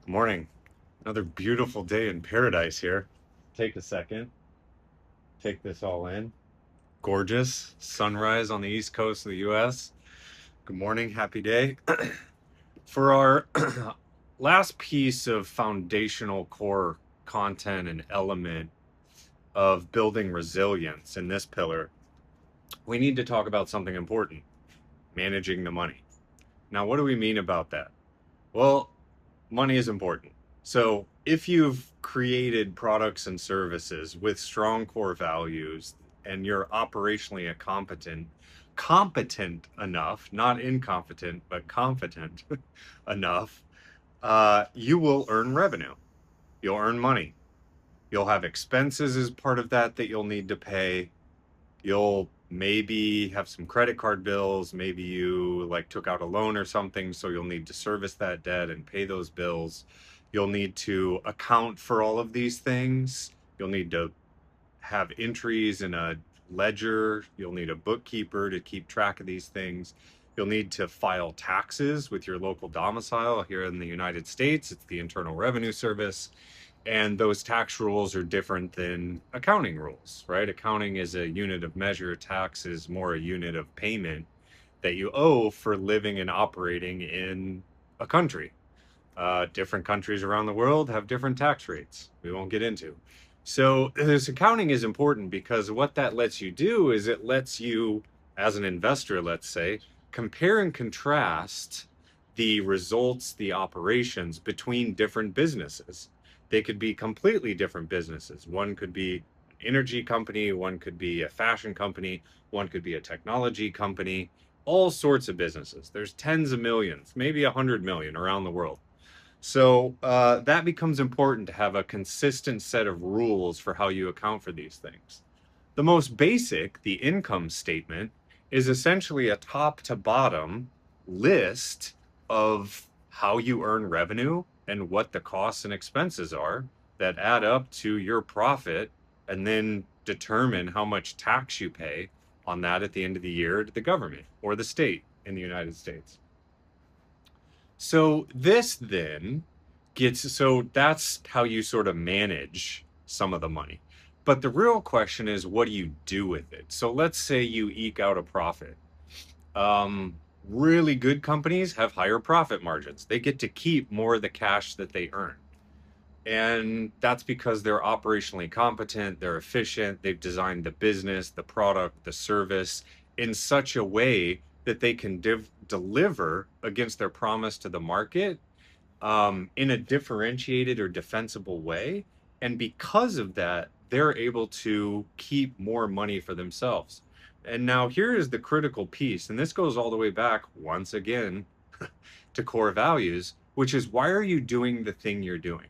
Morning. Another beautiful day in paradise here. Take a second, take this all in. Gorgeous sunrise on the east coast of the US. Good morning, happy day. For our last piece of foundational core content and element of building resilience in this pillar, we need to talk about something important: managing the money. Now, what do we mean about that? Well, money is important. So if you've created products and services with strong core values and you're operationally competent enough, not incompetent, but confident enough, you will earn revenue. You'll earn money. You'll have expenses as part of that that you'll need to pay. You'll maybe have some credit card bills. Maybe you like took out a loan or something, so you'll need to service that debt and pay those bills. You'll need to account for all of these things. You'll need to have entries in a ledger. You'll need a bookkeeper to keep track of these things. You'll need to file taxes with your local domicile. Here in the United States, it's the Internal Revenue Service. And those tax rules are different than accounting rules, right? Accounting is a unit of measure, tax is more a unit of payment that you owe for living and operating in a country. Different countries around the world have different tax rates. We won't get into. So this accounting is important because what that lets you do is it lets you, as an investor, let's say, compare and contrast the results, the operations between different businesses. They could be completely different businesses. One could be an energy company, one could be a fashion company, one could be a technology company, all sorts of businesses. There's tens of millions, maybe 100 million around the world. So that becomes important to have a consistent set of rules for how you account for these things. The most basic, the income statement, is essentially a top to bottom list of how you earn revenue and what the costs and expenses are that add up to your profit, and then determine how much tax you pay on that at the end of the year to the government or the state in the United States. So this then so that's how you sort of manage some of the money. But the real question is, what do you do with it? So let's say you eke out a profit. Um, really good companies have higher profit margins. They get to keep more of the cash that they earn. And that's because they're operationally competent, they're efficient, they've designed the business, the product, the service in such a way that they can deliver against their promise to the market in a differentiated or defensible way. And because of that, they're able to keep more money for themselves. And now here is the critical piece, and this goes all the way back once again to core values, which is, why are you doing the thing you're doing?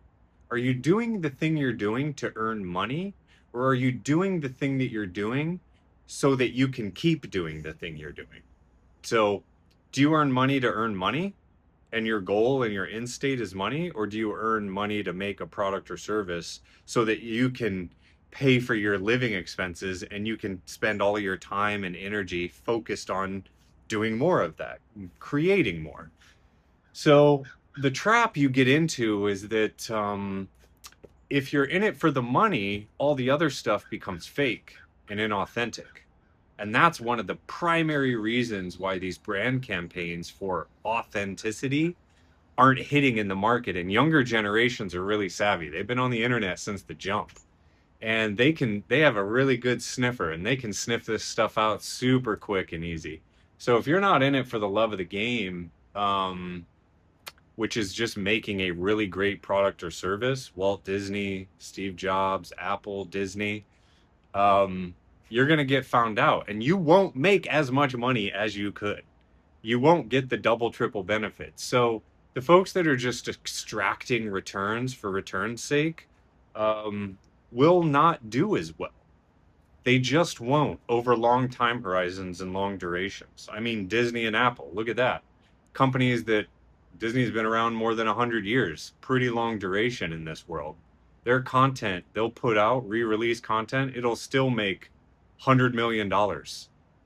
Are you doing the thing you're doing to earn money, or are you doing the thing that you're doing so that you can keep doing the thing you're doing? So, do you earn money to earn money, and your goal and your end state is money, or do you earn money to make a product or service so that you can pay for your living expenses and you can spend all of your time and energy focused on doing more of that, creating more? So the trap you get into is that if you're in it for the money, all the other stuff becomes fake and inauthentic. And that's one of the primary reasons why these brand campaigns for authenticity aren't hitting in the market. And younger generations are really savvy. They've been on the internet since the jump. And they have a really good sniffer, and they can sniff this stuff out super quick and easy. So if you're not in it for the love of the game, which is just making a really great product or service, Walt Disney, Steve Jobs, Apple, Disney, you're going to get found out, and you won't make as much money as you could. You won't get the double, triple benefits. So the folks that are just extracting returns for return's sake will not do as well. They just won't over long time horizons and long durations. I mean, Disney and Apple, look at that. Companies that Disney's been around more than 100 years, pretty long duration in this world. Their content, they'll put out, re-release content, it'll still make $100 million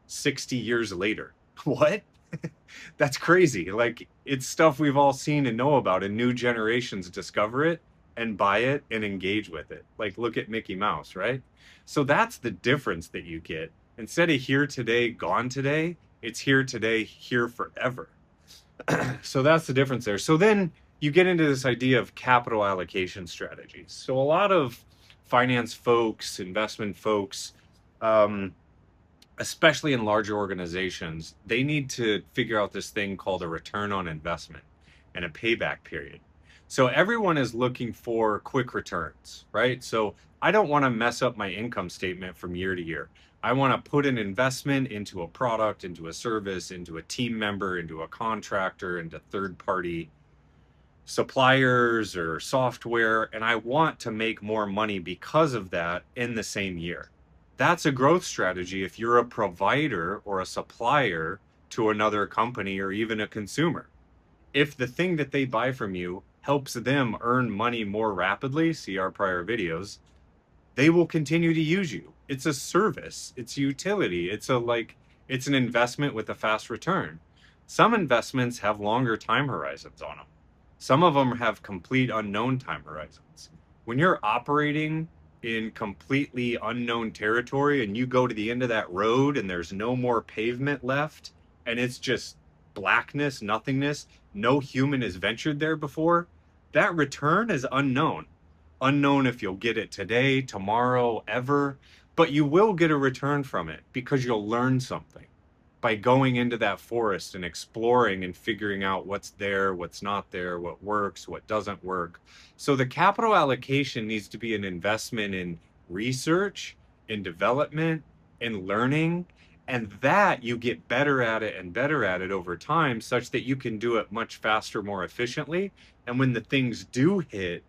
60 years later. What? That's crazy. Like it's stuff we've all seen and know about, and new generations discover it and buy it and engage with it. Like look at Mickey Mouse, right? So that's the difference that you get. Instead of here today, gone today, it's here today, here forever. So that's the difference there. So then you get into this idea of capital allocation strategies. So a lot of finance folks, investment folks, um, especially in larger organizations, they need to figure out this thing called a return on investment and a payback period. So everyone is looking for quick returns, right? So I don't want to mess up my income statement from year to year. I want to put an investment into a product, into a service, into a team member, into a contractor, into third party suppliers or software, and I want to make more money because of that in the same year. That's a growth strategy if you're a provider or a supplier to another company or even a consumer. If the thing that they buy from you helps them earn money more rapidly, see our prior videos, they will continue to use you. It's a service, it's utility, it's an investment with a fast return. Some investments have longer time horizons on them. Some of them have complete unknown time horizons. When you're operating in completely unknown territory and you go to the end of that road and there's no more pavement left and it's just blackness, nothingness, no human has ventured there before, that return is unknown. Unknown if you'll get it today, tomorrow, ever, but you will get a return from it because you'll learn something by going into that forest and exploring and figuring out what's there, what's not there, what works, what doesn't work. So the capital allocation needs to be an investment in research, in development, in learning, and that you get better at it and better at it over time such that you can do it much faster, more efficiently. And when the things do hit,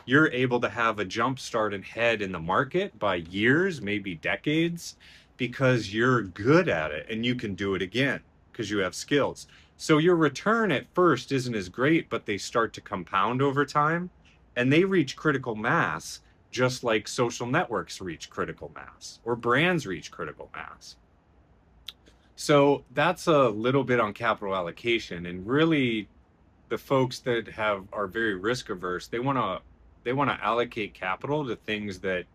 you're able to have a jump start and head in the market by years, maybe decades, because you're good at it and you can do it again because you have skills. So your return at first isn't as great, but they start to compound over time and they reach critical mass, just like social networks reach critical mass or brands reach critical mass. So that's a little bit on capital allocation, and really the folks that have are very risk averse, they want to allocate capital to things that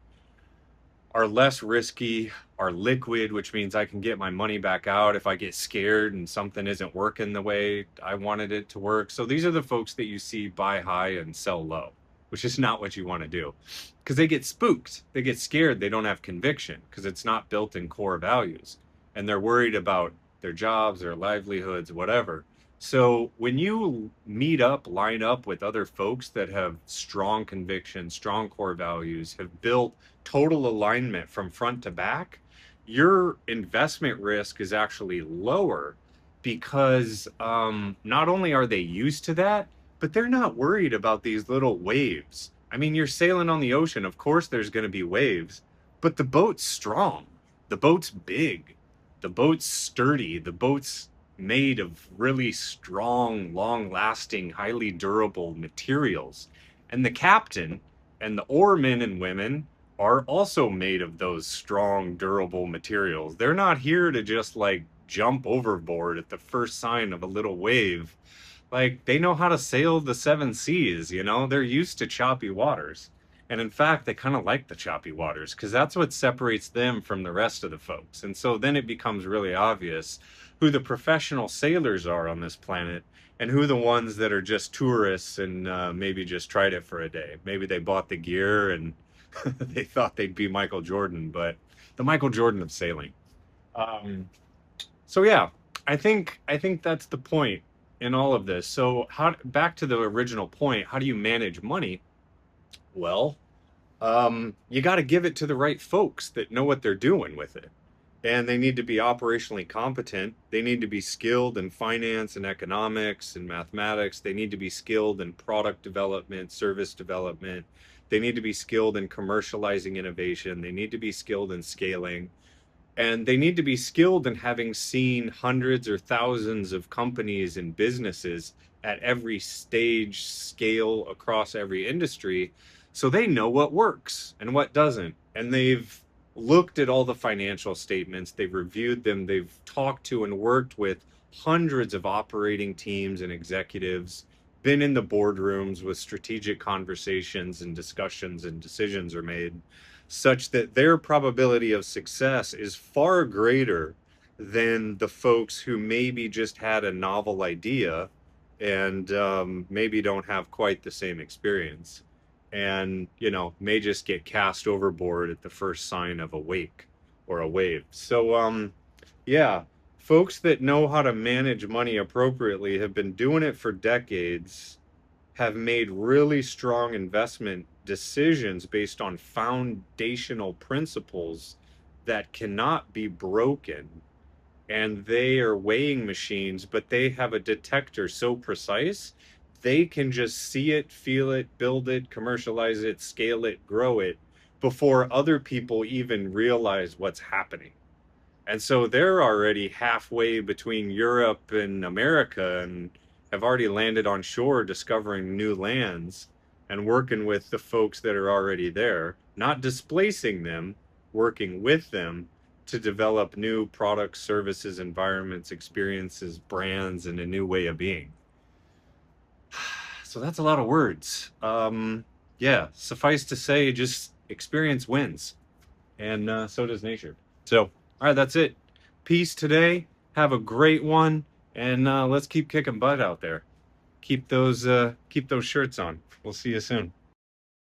are less risky, are liquid, which means I can get my money back out if I get scared and something isn't working the way I wanted it to work. So these are the folks that you see buy high and sell low, which is not what you want to do because they get spooked. They get scared. They don't have conviction because it's not built in core values and they're worried about their jobs, their livelihoods, whatever. So when you meet up, line up with other folks that have strong conviction, strong core values, have built total alignment from front to back, your investment risk is actually lower because not only are they used to that, but they're not worried about these little waves. I mean, you're sailing on the ocean. Of course, there's going to be waves, but the boat's strong. The boat's big. The boat's sturdy. The boat's made of really strong, long lasting, highly durable materials. And the captain and the oarmen and women are also made of those strong, durable materials. They're not here to just like jump overboard at the first sign of a little wave. Like they know how to sail the seven seas, you know, they're used to choppy waters. And in fact, they kind of like the choppy waters because that's what separates them from the rest of the folks. And so then it becomes really obvious who the professional sailors are on this planet and who the ones that are just tourists and maybe just tried it for a day. Maybe they bought the gear and they thought they'd be Michael Jordan, but the Michael Jordan of sailing. Um, so yeah, I think that's the point in all of this. So how back to the original point, how do you manage money? Well, you got to give it to the right folks that know what they're doing with it. And they need to be operationally competent. They need to be skilled in finance and economics and mathematics. They need to be skilled in product development, service development. They need to be skilled in commercializing innovation. They need to be skilled in scaling. And they need to be skilled in having seen hundreds or thousands of companies and businesses at every stage, scale, across every industry. So they know what works and what doesn't. And they've looked at all the financial statements, they've reviewed them, they've talked to and worked with hundreds of operating teams and executives, been in the boardrooms with strategic conversations and discussions and decisions are made, such that their probability of success is far greater than the folks who maybe just had a novel idea and maybe don't have quite the same experience and, may just get cast overboard at the first sign of a wake or a wave. So, yeah, folks that know how to manage money appropriately have been doing it for decades, have made really strong investment decisions based on foundational principles that cannot be broken. And they are weighing machines, but they have a detector so precise, they can just see it, feel it, build it, commercialize it, scale it, grow it before other people even realize what's happening. And so they're already halfway between Europe and America and have already landed on shore discovering new lands and working with the folks that are already there, not displacing them, working with them to develop new products, services, environments, experiences, brands, and a new way of being. So that's a lot of words. Yeah, suffice to say, just experience wins, and so does nature. So, all right, that's it. Peace today. Have a great one, and let's keep kicking butt out there. Keep those shirts on. We'll see you soon.